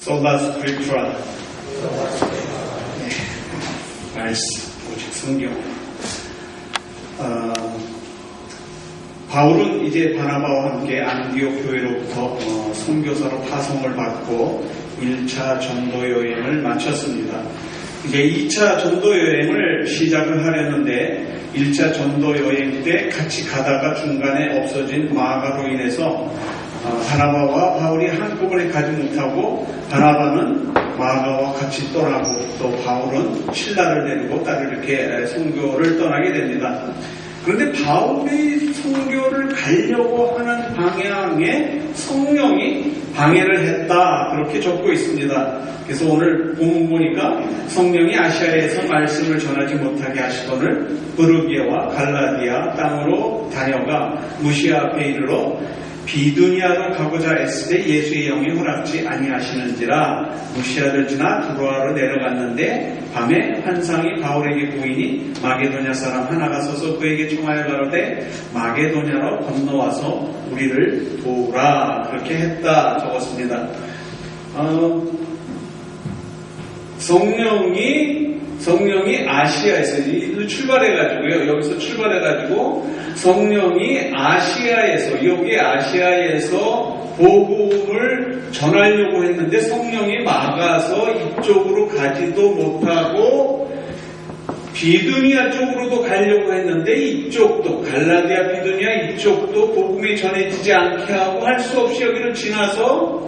솔라 스크립트라 말씀, 오직 성경. 바울은 이제 바나바와 함께 안디옥 교회로부터 선교사로 파송을 받고 1차 전도 여행을 마쳤습니다. 이제 2차 전도 여행을 시작을 하려는데 1차 전도 여행 때 같이 가다가 중간에 없어진 마가로 인해서 바나바와 바울이 한꺼번에 가지 못하고 바나바는 마가와 같이 떠나고 또 바울은 신라를 데리고 따로 이렇게 선교를 떠나게 됩니다. 그런데 바울이 선교를 가려고 하는 방향에 성령이 방해를 했다, 그렇게 적고 있습니다. 그래서 오늘 본문 보니까 성령이 아시아에서 말씀을 전하지 못하게 하시거늘 브르기아와 갈라디아 땅으로 다녀가 무시아 앞에 이르러 비두니아로 가고자 애쓸 때 예수의 영이 허락지 아니하시는지라 무시아를 지나 두로아로 내려갔는데 밤에 환상이 바울에게 보이니 마게도냐 사람 하나가 서서 그에게 청하여 가로되 마게도냐로 건너와서 우리를 도우라, 그렇게 했다 적었습니다. 성령이 아시아에서 출발해가지고요. 여기서 출발해가지고 성령이 아시아에서, 여기 아시아에서 복음을 전하려고 했는데 성령이 막아서 이쪽으로 가지도 못하고 비두니아 쪽으로도 가려고 했는데 이쪽도 갈라디아 비두니아 이쪽도 복음이 전해지지 않게 하고 할 수 없이 여기를 지나서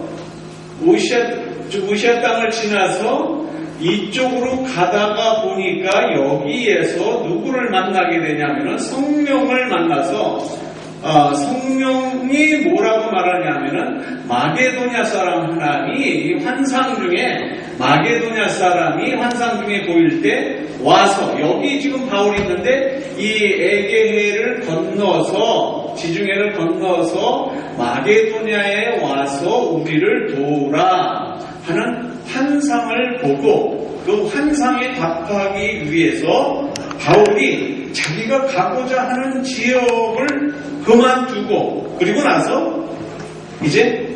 무시아 땅을 지나서 이쪽으로 가다가 보니까 여기에서 누구를 만나게 되냐면은 성령을 만나서 성령이 뭐라고 말하냐면은 마게도냐 사람 하나님이 환상 중에 마게도냐 사람이 환상 중에 보일 때 와서 여기 지금 바울이 있는데 이 에게해를 건너서 지중해를 건너서 마게도냐에 와서 우리를 도우라 하는 환상을 보고 그 환상에 답하기 위해서 바울이 자기가 가고자 하는 지역을 그만두고 그리고 나서 이제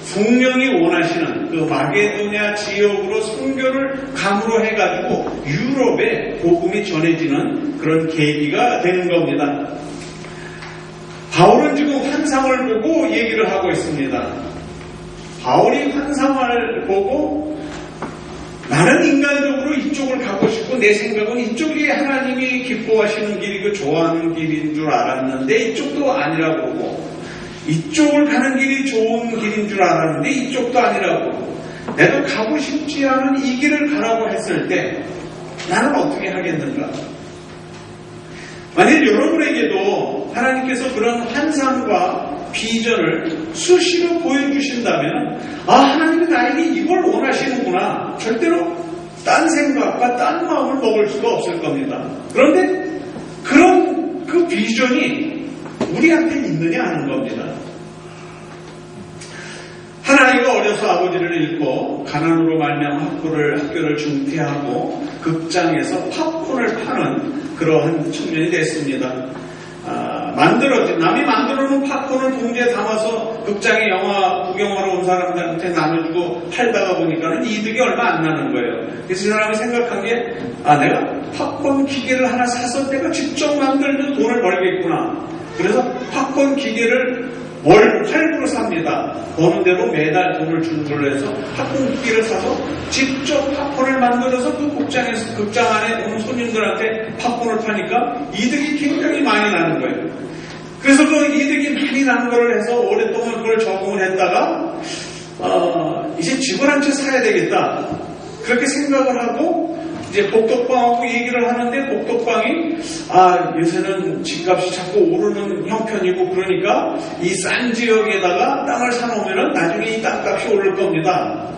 성령이 원하시는 그 마게도냐 지역으로 선교를 감으로 해가지고 유럽에 복음이 전해지는 그런 계기가 되는 겁니다. 바울은 지금 환상을 보고 얘기를 하고 있습니다. 바울이 환상을 보고 나는 인간적으로 이쪽을 가고 싶고 내 생각은 이쪽이 하나님이 기뻐하시는 길이고 좋아하는 길인 줄 알았는데 이쪽도 아니라고 그러고 이쪽을 가는 길이 좋은 길인 줄 알았는데 이쪽도 아니라고 그러고 내가 가고 싶지 않은 이 길을 가라고 했을 때 나는 어떻게 하겠는가? 만일 여러분에게도 하나님께서 그런 환상과 비전을 수시로 보여주신다면 하나님이 나에게 이걸 원하시는구나, 절대로 딴 생각과 딴 마음을 먹을 수가 없을 겁니다. 그런데 그런 그 비전이 우리한테 있느냐 하는 겁니다. 한 아이가 어려서 아버지를 잃고 가난으로 말미암아 학교를 중퇴하고 극장에서 팝콘을 파는 그러한 청년이 됐습니다. 남이 만들어 놓은 팝콘을 봉지에 담아서 극장에 영화 구경하러 온 사람들한테 나눠주고 팔다가 보니까는 이득이 얼마 안 나는 거예요. 그래서 이 사람이 생각한 게 내가 팝콘 기계를 하나 사서 내가 직접 만들면 돈을 벌겠구나. 그래서 팝콘 기계를 월 할부로 삽니다. 버는 대로 매달 돈을 주는 걸로 해서 팝콘 기계를 사서 직접 팝콘을 만들어서 그 극장 안에 오는 손님들한테 팝콘을 파니까 이득이 굉장히 많이 나는 거예요. 그래서 그 이득이 많이 나는 걸 해서 오랫동안 그걸 적응을 했다가 이제 집을 한 채 사야 되겠다, 그렇게 생각을 하고 이제 복덕방하고 얘기를 하는데 복덕방이 요새는 집값이 자꾸 오르는 형편이고 그러니까 이 싼 지역에다가 땅을 사놓으면 나중에 이 땅값이 오를 겁니다.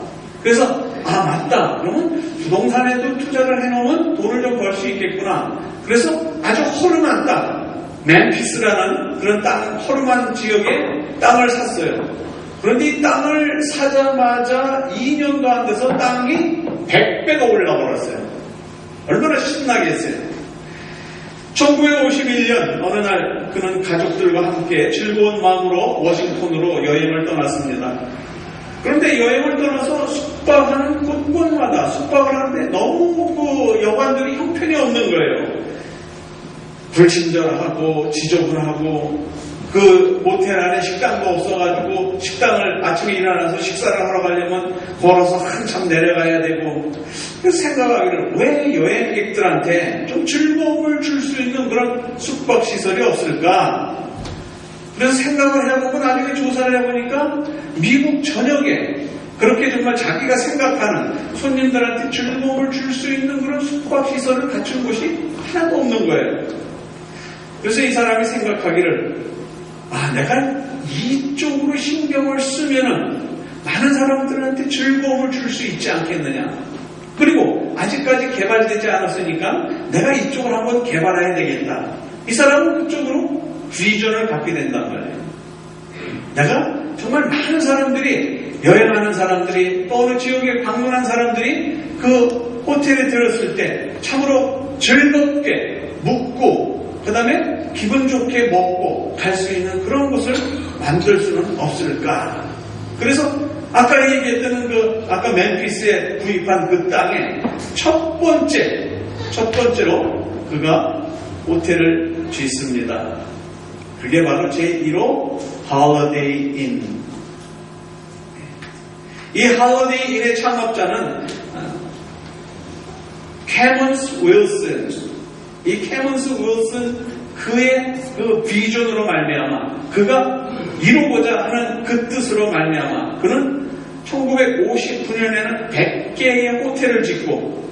그래서 맞다, 그러면 부동산에도 투자를 해놓으면 돈을 좀 벌 수 있겠구나. 그래서 아주 허름한 땅, 멤피스라는 그런 허름한 지역에 땅을 샀어요. 그런데 이 땅을 사자마자 2년도 안 돼서 땅이 100배가 올라버렸어요. 얼마나 신나겠어요. 1951년 어느 날 그는 가족들과 함께 즐거운 마음으로 워싱턴으로 여행을 떠났습니다. 그런데 여행을 떠나서 숙박하는 곳곳마다 숙박을 하는데 너무 그 여관들이 형편이 없는 거예요. 불친절하고 지저분하고 그 모텔 안에 식당도 없어가지고 식당을 아침에 일어나서 식사를 하러 가려면 걸어서 한참 내려가야 되고, 그래서 생각하기를 왜 여행객들한테 좀 즐거움을 줄 수 있는 그런 숙박시설이 없을까? 그래서 생각을 해보고 나중에 조사를 해보니까 미국 전역에 그렇게 정말 자기가 생각하는 손님들한테 즐거움을 줄 수 있는 그런 숙박시설을 갖춘 곳이 하나도 없는 거예요. 그래서 이 사람이 생각하기를 내가 이쪽으로 신경을 쓰면은 많은 사람들한테 즐거움을 줄 수 있지 않겠느냐. 그리고 아직까지 개발되지 않았으니까 내가 이쪽을 한번 개발해야 되겠다. 이 사람은 그쪽으로 비전을 갖게 된단 말이에요. 내가 정말 많은 사람들이, 여행하는 사람들이, 또 어느 지역에 방문한 사람들이 그 호텔에 들었을 때 참으로 즐겁게 묵고 그 다음에 기분 좋게 먹고 갈 수 있는 그런 곳을 만들 수는 없을까. 그래서 아까 얘기했던 아까 멤피스에 구입한 그 땅에 첫 번째로 그가 호텔을 짓습니다. 그게 바로 제1호 Holiday Inn. 이 Holiday Inn의 창업자는 캐먼스 윌슨. 이 캐먼스 윌슨 그의 그 비전으로 말미암아, 그가 이루고자 하는 그 뜻으로 말미암아, 그는 1959년에는 100개의 호텔을 짓고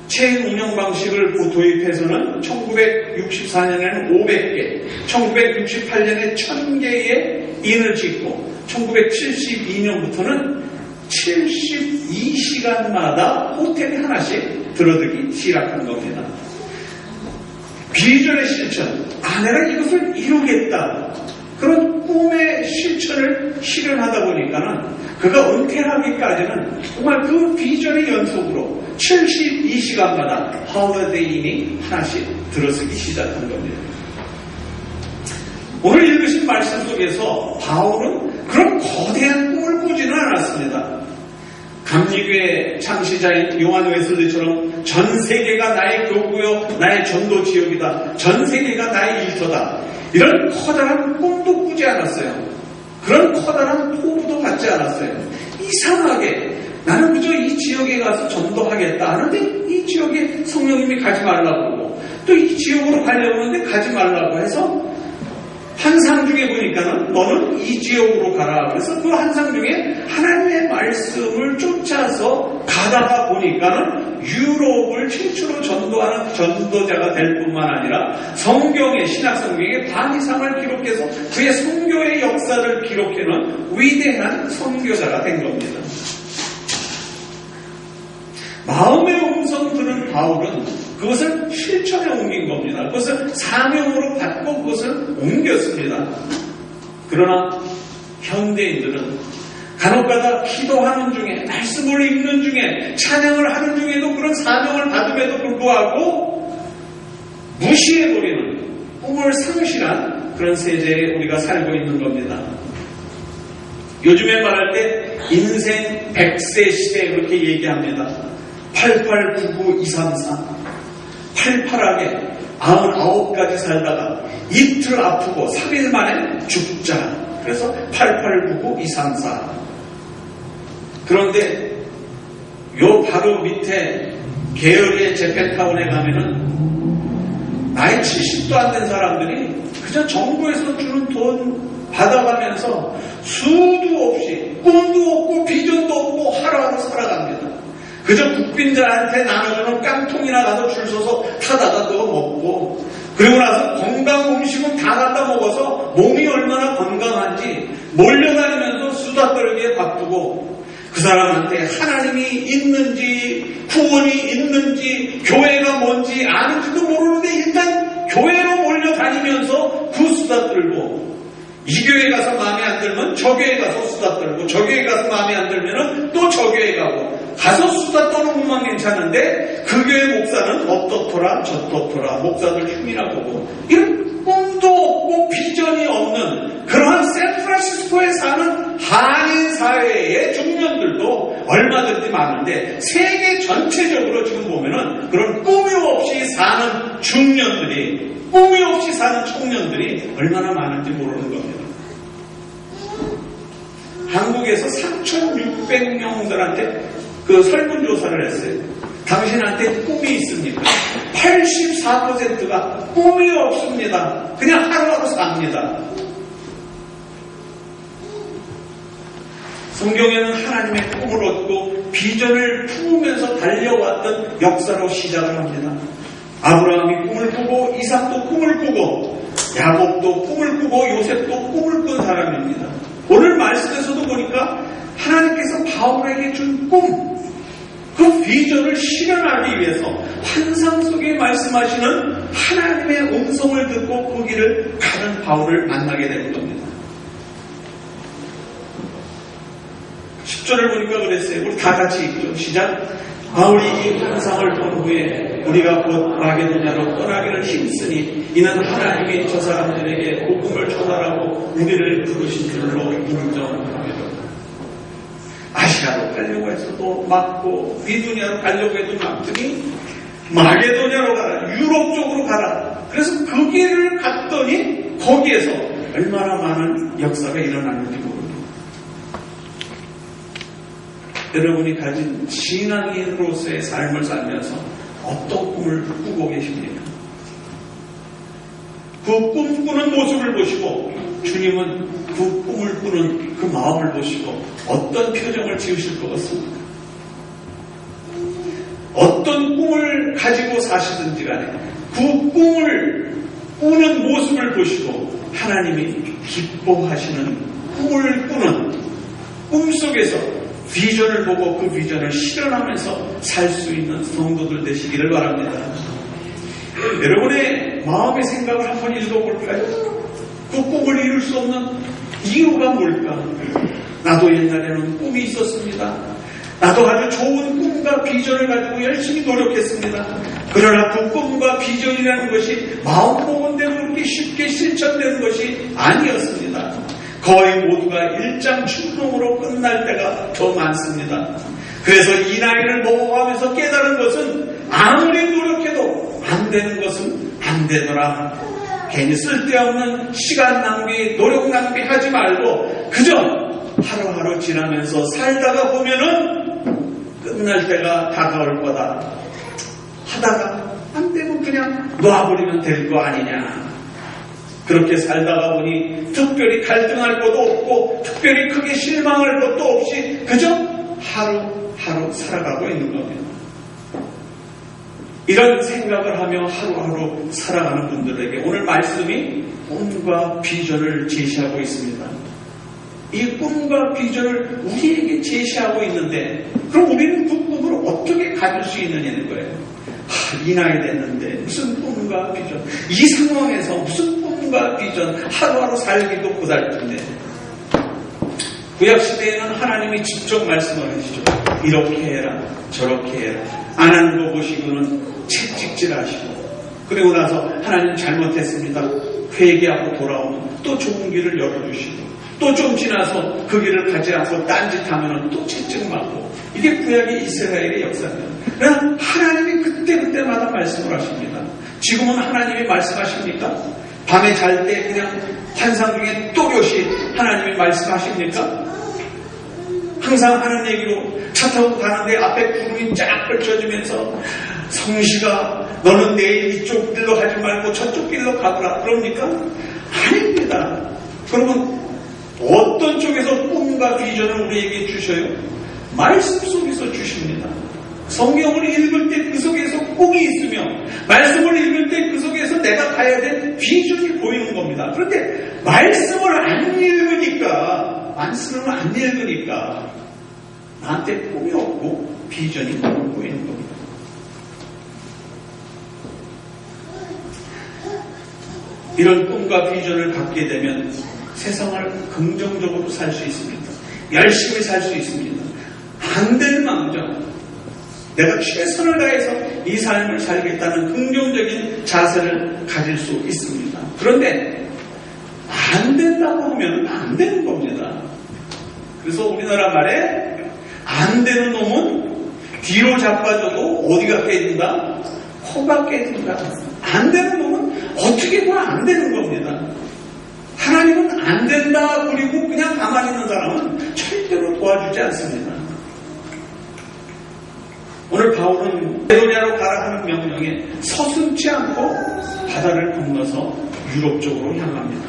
체인 운영 방식을 도입해서는 1964년에는 500개, 1968년에 1000개의 인을 짓고 1972년부터는 72시간마다 호텔이 하나씩 들어들기 시작한 겁니다. 비전의 실천, 내가 이것을 이루겠다. 그런 꿈의 실천을 실현하다 보니까는 그가 은퇴하기까지는 정말 그 비전의 연속으로 72시간마다 홀리데이인이 하나씩 들어서기 시작한 겁니다. 오늘 읽으신 말씀 속에서 바울은 그런 거대한 꿈을 꾸지는 않았습니다. 감리교의 창시자인 요한 웨슬리처럼 전 세계가 나의 교구요, 나의 전도 지역이다, 전 세계가 나의 일터다, 이런 커다란 꿈도 꾸지 않았어요. 그런 커다란 포부도 갖지 않았어요. 이상하게 나는 그저 이 지역에 가서 전도하겠다 하는데 이 지역에 성령님이 가지 말라고 그러고 또 이 지역으로 가려고 하는데 가지 말라고 해서 환상 중에 보니까는 너는 이 지역으로 가라. 그래서 그 환상 중에 하나님의 말씀을 쫓아서 가다가 보니까는 유럽을 최초로 전도하는 전도자가 될 뿐만 아니라 성경의, 신약 성경의 반 이상을 기록해서 그의 선교의 역사를 기록해놓은 위대한 선교자가 된 겁니다. 마음의 음성 들은 바울은 그것을 실천에 옮긴 겁니다. 그것을 사명으로 받고 그것을 옮겼습니다. 그러나 현대인들은 간혹가다 기도하는 중에, 말씀을 읽는 중에, 찬양을 하는 중에도 그런 사명을 받음에도 불구하고 무시해버리는, 꿈을 상실한 그런 세대에 우리가 살고 있는 겁니다. 요즘에 말할 때 인생 100세 시대 그렇게 얘기합니다. 88, 99, 234 팔팔하게 99가지 살다가 이틀 아프고 3일 만에 죽자. 그래서 88, 99, 234. 그런데 요 바로 밑에 계열의 재팬타운에 가면은 나이 70도 안 된 사람들이 그저 정부에서 주는 돈 받아가면서 수도 없이 꿈도 없고 비전도 없고 하루하루 살아갑니다. 그저 국빈자한테 나눠주는 깡통이나 가서 줄 서서 타다가 그거 먹고, 그리고 나서 건강 음식은 다 갖다 먹어서 몸이 얼마나 건강한지 몰려다니면서 수다 떨기에 바쁘고, 그 사람한테 하나님이 있는지 구원이 있는지 교회가 뭔지 아는지도 모르는데 일단 교회로 몰려다니면서 그 수다 떨고, 이 교회 가서 마음에 안 들면 저 교회 가서 수다 떨고, 저 교회 가서 마음에 안 들면 또 저 교회 가서 수다 떠는 것만 괜찮은데 그 교회 목사는 어떻더라 저떻더라, 목사들 흉이나 보고, 이런 꿈도 없고 비전이 없는 그러한 샌프란시스코에 사는 한인 사회의 중년들도 얼마든지 많은데 세계 전체적으로 지금 보면은 그런 꿈이 없이 사는 중년들이, 꿈이 없이 사는 청년들이 얼마나 많은지 모르는 겁니다. 한국에서 3,600명들한테 그 설문조사를 했어요. 당신한테 꿈이 있습니까? 84%가 꿈이 없습니다. 그냥 하루하루 삽니다. 성경에는 하나님의 꿈을 얻고 비전을 품으면서 달려왔던 역사로 시작을 합니다. 아브라함이 꿈을 꾸고 이삭도 꿈을 꾸고 야곱도 꿈을 꾸고 요셉도 꿈을 꾼 사람입니다. 오늘 말씀에서도 보니까 하나님께서 바울에게 준 꿈, 그 비전을 실현하기 위해서 환상 속에 말씀하시는 하나님의 음성을 듣고 그 길을 가는 바울을 만나게 된 겁니다. 10절을 보니까 그랬어요. 우리 다 같이 읽죠. 시작. 바울이 이 환상을 본 후에 우리가 곧 마게도냐로 떠나기를 힘쓰니 이는 하나님이 저 사람들에게 복음을 전하라고 우리를 부르신 줄로 인정합니다. 아시아로 가려고 해서도 막고 비두니아로 가려고 해도 막더니 마게도냐로 가라, 유럽 쪽으로 가라. 그래서 그 길을 갔더니 거기에서 얼마나 많은 역사가 일어났는지 모릅니다. 여러분이 가진 신앙인으로서의 삶을 살면서 어떤 꿈을 꾸고 계십니까? 그 꿈꾸는 모습을 보시고 주님은 그 꿈을 꾸는 그 마음을 보시고 어떤 표정을 지으실 것 같습니까? 어떤 꿈을 가지고 사시든지 간에 그 꿈을 꾸는 모습을 보시고 하나님이 기뻐하시는 꿈을 꾸는 꿈속에서 비전을 보고 그 비전을 실현하면서 살 수 있는 성도들 되시기를 바랍니다. 여러분의 마음의 생각을 한번 읽어볼까요? 그 꿈을 이룰 수 없는 이유가 뭘까? 나도 옛날에는 꿈이 있었습니다. 나도 아주 좋은 꿈과 비전을 가지고 열심히 노력했습니다. 그러나 그 꿈과 비전이라는 것이 마음먹은 대로 그렇게 쉽게 실천되는 것이 아니었습니다. 거의 모두가 일장춘동으로 끝날 때가 더 많습니다. 그래서 이 나이를 먹어가면서 깨달은 것은 아무리 노력해도 안 되는 것은 안 되더라. 괜히 쓸데없는 시간 낭비, 노력 낭비 하지 말고 그저 하루하루 지나면서 살다가 보면은 끝날 때가 다가올 거다. 하다가 안 되면 그냥 놔버리면 될 거 아니냐. 그렇게 살다가 보니 특별히 갈등할 것도 없고 특별히 크게 실망할 것도 없이 그저 하루하루 살아가고 있는 겁니다. 이런 생각을 하며 하루하루 살아가는 분들에게 오늘 말씀이 꿈과 비전을 제시하고 있습니다. 이 꿈과 비전을 우리에게 제시하고 있는데 그럼 우리는 그 꿈을 어떻게 가질 수 있느냐는 거예요. 이 나이 됐는데 무슨 꿈과 비전, 이 상황에서 무슨 꿈과 비전, 하루하루 살기도 고달픈데. 구약시대에는 하나님이 직접 말씀을 하시죠. 이렇게 해라 저렇게 해라. 안 하는 거 보시고는 채찍질하시고 그리고 나서 하나님 잘못했습니다. 회개하고 돌아오면 또 좋은 길을 열어주시고 또 좀 지나서 그 길을 가지 않고 딴짓하면 또 채찍맞고. 이게 구약의 이스라엘의 역사입니다. 그러나 하나님이 그때마다 말씀을 하십니다. 지금은 하나님이 말씀하십니까? 밤에 잘 때 그냥 환상 중에 또렷이 하나님이 말씀하십니까? 항상 하는 얘기로 차 타고 가는데 앞에 구름이 쫙 펼쳐지면서 성시가 너는 내일 이쪽 길로 가지 말고 저쪽 길로 가거라 그럽니까? 아닙니다. 그러면 어떤 쪽에서 꿈과 비전을 우리에게 주셔요? 말씀 속에서 주십니다. 성경을 읽을 때 그 속에서 꿈이 있으며 말씀을 읽을 때 그 속에서 내가 가야 될 비전이 보이는 겁니다. 그런데 말씀을 안 읽으니까 나한테 꿈이 없고 비전이 못 보이는 겁니다. 이런 꿈과 비전을 갖게 되면 세상을 긍정적으로 살 수 있습니다. 열심히 살 수 있습니다. 안 될 망정 내가 최선을 다해서 이 삶을 살겠다는 긍정적인 자세를 가질 수 있습니다. 그런데 안 된다고 하면 안 되는 겁니다. 그래서 우리나라 말에 안 되는 놈은 뒤로 자빠져도 어디가 깨진다? 코가 깨진다. 안 되는 놈은 어떻게 보면 안 되는 겁니다. 하나님은 안 된다 그리고 그냥 가만히 있는 사람은 절대로 도와주지 않습니다. 오늘 바울은 베로니아로 가라 하는 명령에 서슴지 않고 바다를 건너서 유럽 쪽으로 향합니다.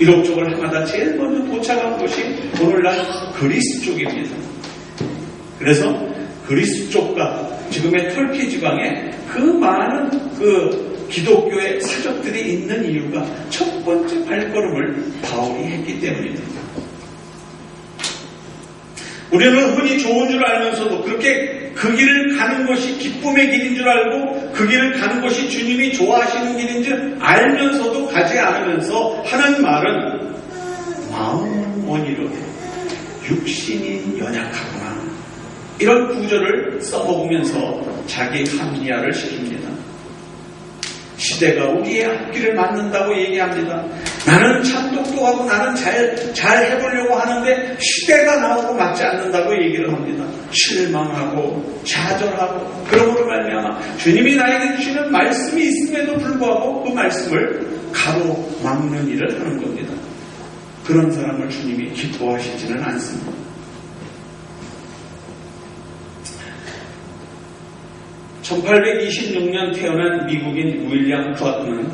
유럽 쪽을 향하다 제일 먼저 도착한 곳이 오늘날 그리스 쪽입니다. 그래서 그리스 쪽과 지금의 터키 지방에 그 많은 기독교의 사적들이 있는 이유가 첫 번째 발걸음을 바울이 했기 때문입니다. 우리는 흔히 좋은 줄 알면서도 그렇게 그 길을 가는 것이 기쁨의 길인 줄 알고 그 길을 가는 것이 주님이 좋아하시는 길인 줄 알면서도 가지 않으면서 하는 말은 마음은 원이로되 육신이 연약하구나. 이런 구절을 써먹으면서 자기 합리화를 시킵니다. 시대가 우리의 앞길을 맞는다고 얘기합니다. 나는 참 똑똑하고 나는 잘 해보려고 하는데 시대가 나오고 맞지 않는다고 얘기를 합니다. 실망하고 좌절하고 그러므로 말미암아 주님이 나에게 주시는 말씀이 있음에도 불구하고 그 말씀을 가로막는 일을 하는 겁니다. 그런 사람을 주님이 기뻐하시지는 않습니다. 1826년 태어난 미국인 윌리엄 클라크는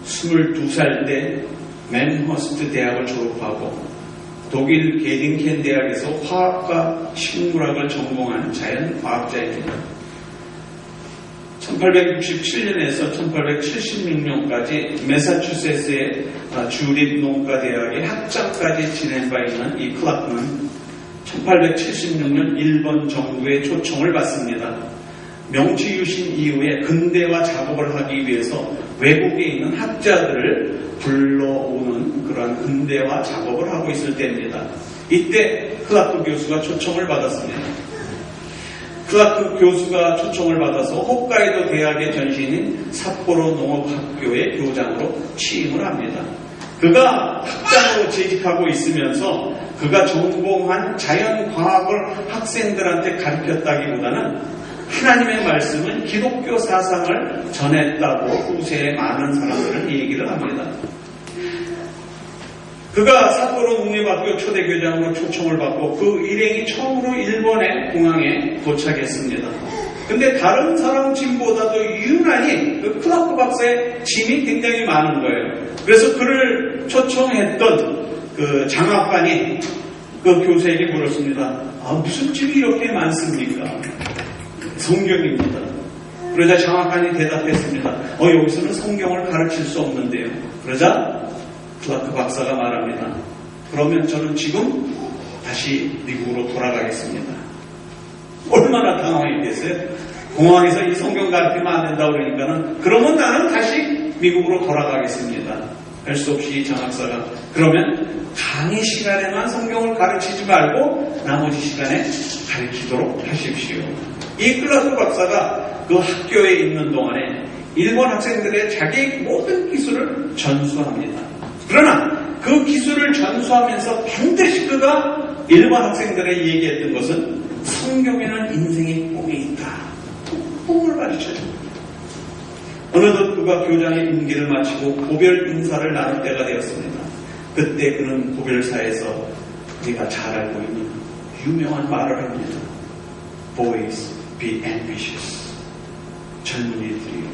22살 때 맨허스트 대학을 졸업하고 독일 게딩켄 대학에서 화학과 식물학을 전공한 자연과학자입니다. 1867년에서 1876년까지 매사추세츠의 주립 농과대학의 학장까지 지낸 바 있는 이 클라크는 1876년 일본 정부의 초청을 받습니다. 명치유신 이후에 근대화 작업을 하기 위해서 외국에 있는 학자들을 불러오는 그러한 근대화 작업을 하고 있을 때입니다. 이때 클라크 교수가 초청을 받았습니다. 클라크 교수가 초청을 받아서 홋카이도 대학의 전신인 삿포로 농업학교의 교장으로 취임을 합니다. 그가 학장으로 재직하고 있으면서 그가 전공한 자연과학을 학생들한테 가르쳤다기보다는 하나님의 말씀은 기독교 사상을 전했다고 후세에 많은 사람들은 얘기를 합니다. 그가 삿포로 농립학교 초대교장으로 초청을 받고 그 일행이 처음으로 일본의 공항에 도착했습니다. 근데 다른 사람 짐보다도 유난히 그 클라크 박사의 짐이 굉장히 많은 거예요. 그래서 그를 초청했던 그 장학관이 그 교수에게 물었습니다. 무슨 짐이 이렇게 많습니까? 성경입니다. 그러자 장학관이 대답했습니다. 여기서는 성경을 가르칠 수 없는데요. 그러자 클라크 박사가 말합니다. 그러면 저는 지금 다시 미국으로 돌아가겠습니다. 얼마나 당황했겠어요? 공항에서 이 성경 가르치면 안 된다고 그러니까는 그러면 나는 다시 미국으로 돌아가겠습니다. 할 수 없이 장학사가 그러면 강의 시간에만 성경을 가르치지 말고 나머지 시간에 가르치도록 하십시오. 이 클라크 박사가 그 학교에 있는 동안에 일본 학생들의 자기 모든 기술을 전수합니다. 그러나 그 기술을 전수하면서 반드시 그가 일본 학생들에게 얘기했던 것은 성경에는 인생의 꿈이 있다. 꿈을 가르쳐줍니다. 어느덧 그가 교장의 임기를 마치고 고별 인사를 나눌 때가 되었습니다. 그때 그는 고별사에서 우리가 잘 알고 있는 유명한 말을 합니다. Boys, be ambitious. 젊은이들이여,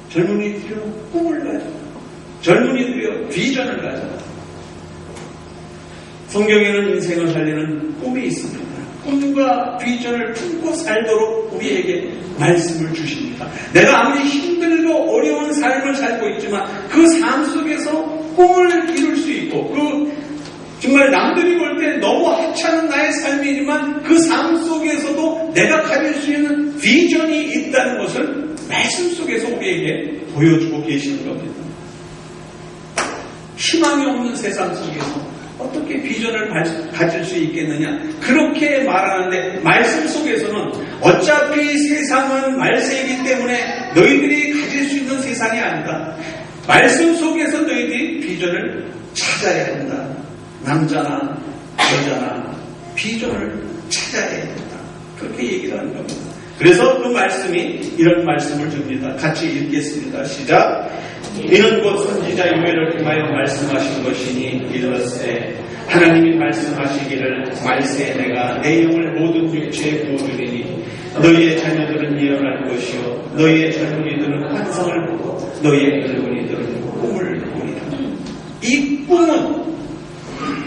젊은이들이여 꿈을 가져. 젊은이들이여 비전을 가져. 성경에는 인생을 살리는 꿈이 있습니다. 꿈과 비전을 품고 살도록 우리에게 말씀을 주십니다. 내가 아무리 힘들고 어려운 삶을 살고 있지만 그 삶 속에서 꿈을 이룰 수 있고 정말 남들이 볼 때 너무 하찮은 나의 삶이지만 그 삶 속에서도 내가 가질 수 있는 비전이 있다는 것을 말씀 속에서 우리에게 보여주고 계시는 겁니다. 희망이 없는 세상 속에서 어떻게 비전을 가질 수 있겠느냐? 그렇게 말하는데 말씀 속에서는 어차피 세상은 말세이기 때문에 너희들이 가질 수 있는 세상이 아니다. 말씀 속에서 너희들이 비전을 찾아야 한다. 남자나 여자나 비전을 찾아야 된다. 그렇게 얘기를 하는 겁니다. 그래서 그 말씀이 이런 말씀을 줍니다. 같이 읽겠습니다. 시작. 이는 곧 선지자 요엘을 통하여 말씀하신 것이니 이르렀으되 하나님이 말씀하시기를 말세에 내가 내 영을 모든 육체에 부어주리니 너희의 자녀들은 예언할 것이요 너희의 젊은이들은 환상을 보고 너희의 늙은이들은 꿈을 꾸리라. 이 꿈은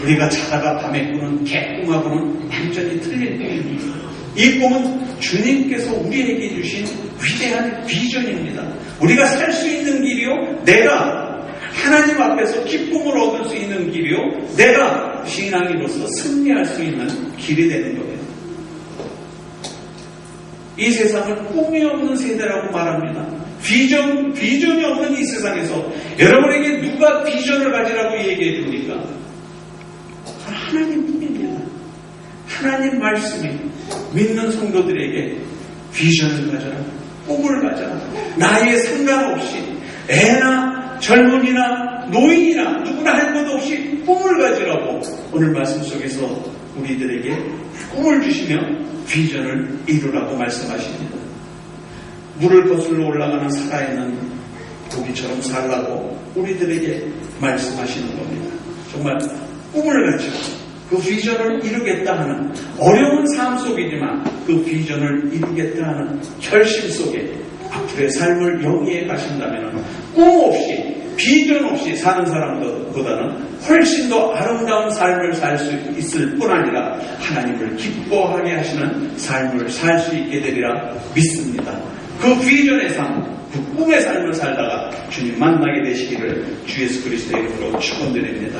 우리가 자다가 밤에 꾸는 개꿈하고는 완전히 틀린 꿈입니다. 이 꿈은 주님께서 우리에게 주신 위대한 비전입니다. 우리가 살 수 있는 길이요, 내가 하나님 앞에서 기쁨을 얻을 수 있는 길이요, 내가 신앙인으로서 승리할 수 있는 길이 되는 거예요. 이 세상은 꿈이 없는 세대라고 말합니다. 비전이 없는 이 세상에서 여러분에게 누가 비전을 가지라고 얘기해 줍니까? 하나님뿐입니다. 하나님 말씀이 믿는 성도들에게 비전을 가져라, 꿈을 가져라. 나이에 상관없이 애나 젊은이나 노인이나 누구나 할 것 없이 꿈을 가지라고 오늘 말씀 속에서 우리들에게 꿈을 주시며 비전을 이루라고 말씀하십니다. 물을 거슬러 올라가는 살아있는 고기처럼 살라고 우리들에게 말씀하시는 겁니다. 정말 꿈을 가지고 그 비전을 이루겠다 하는 어려운 삶 속이지만 그 비전을 이루겠다 하는 결심 속에 앞으로의 삶을 영위해 가신다면 꿈 없이 비전 없이 사는 사람보다는 훨씬 더 아름다운 삶을 살 수 있을 뿐 아니라 하나님을 기뻐하게 하시는 삶을 살 수 있게 되리라 믿습니다. 그 비전의 삶, 그 꿈의 삶을 살다가 주님 만나게 되시기를 주 예수 그리스도의 이름으로 축원드립니다.